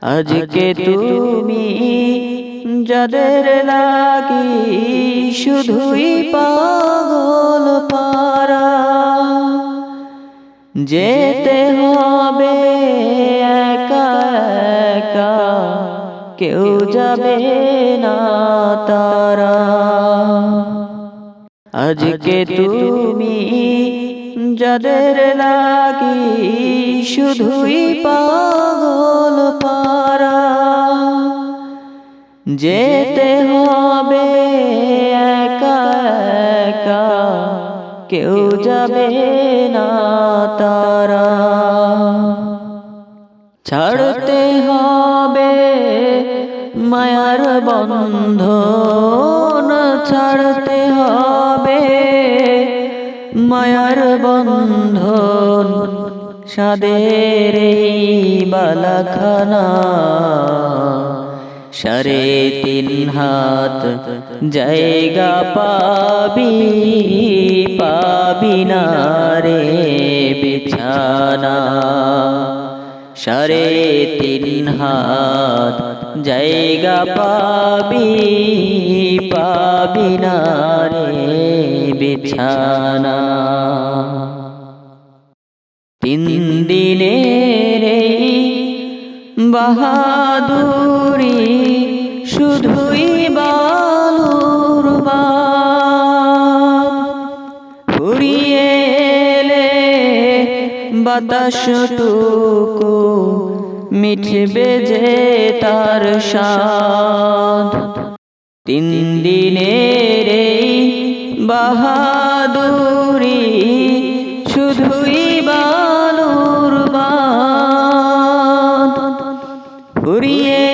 আজকে তুমি যাদের লাগি শুধুই পাগল পারা, যেতে হবে একা একা, কেউ যাবে না তারা। আজকে তুমি যাদের লাগি শুধুই পাগল পারা, যেতে হবে একা একা, কেউ যাবে না তারা। ছাড়তে হবে মায়ার বন্ধন, ছাড়তে হবে মায়ার বন্ধন, সাদের এই বালাখানা। 3.5 হাত জায়গা পাবি, পাবি না রে বিছানা। 3.5 হাত জায়গা পাবি, পাবি না রে বিছানা। 3 দিনের বাহাদুরি শুধুই বালুর বাদ, ফুরিয়ে এলে বাতাসটুকু মিটবে যে তার স্বাদ। 3 দিনের বাহাদুরি শুধুই বালুর বাদ, ফুরিয়ে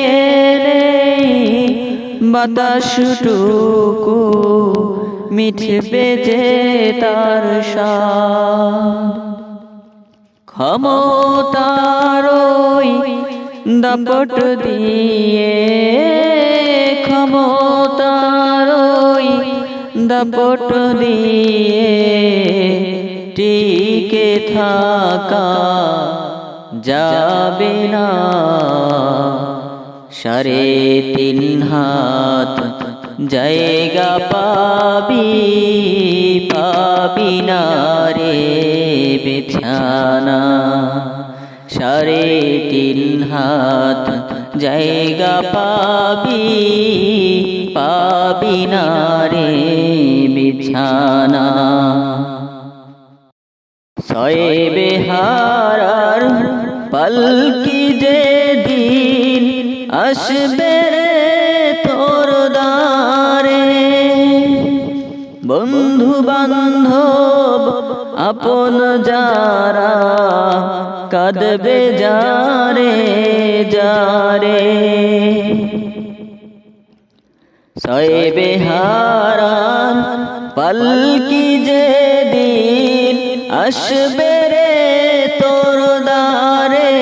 এলে বাতাসটুকু মিটবে যে তার স্বাদ। ক্ষমতার ওই দাপট দিয়ে, ক্ষমতার ওই দাপট দিয়ে টিকে থাকা যাবে না। 3.5 হাত জায়গা পাবি, পাবি না রে বিছানা। 3.5 হাত জায়গা পাবি, পাবি না রে বিছানা। 6 বেহারার পালকি যেদিন আসবে রে তোর দ্বারে, বন্ধু বান্ধব আপন যারা কাঁদবে যারে যারে। 6 বেহারার পালকি যেদিন আসবে রে তোর দ্বারে,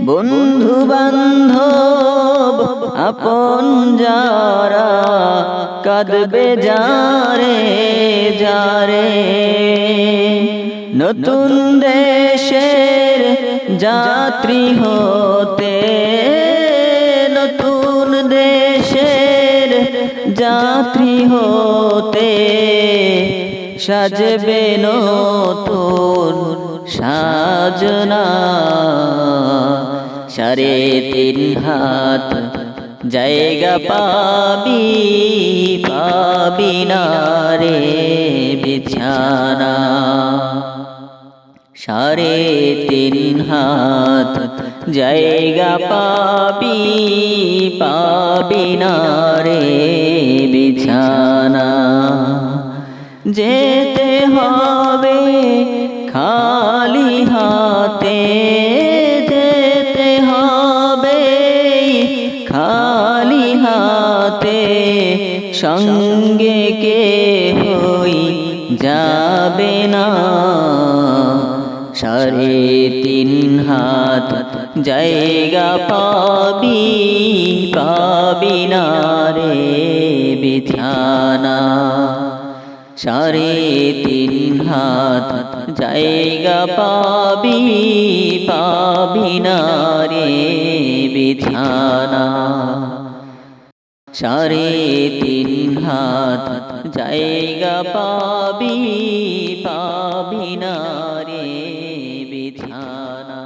বন্ধু বান্ধব আপন যারা কাঁদবে যারে যারে। নতুন দেশের যাত্রী হতে, নতুন দেশের যাত্রী হতে সাজবে নতুন সাজনা। 3.5 হাত জায়গা পাবি, পাবি না রে বিছানা। 3.5 হাত জায়গা পাবি, পাবি না রে বিছানা। যেতে হবে খালি হাতে, যেতে হবে খালি হাতে, সঙ্গে কে হই যাবে না। 3.5 হাত জায়গা পাবি, পাবি না রে বিছানা। 3.5 হাত জায়গা পাবি, পাবি না রে রে বিছানা 3.5 হাত জায়গা পাবি পাবি না রে বিছানা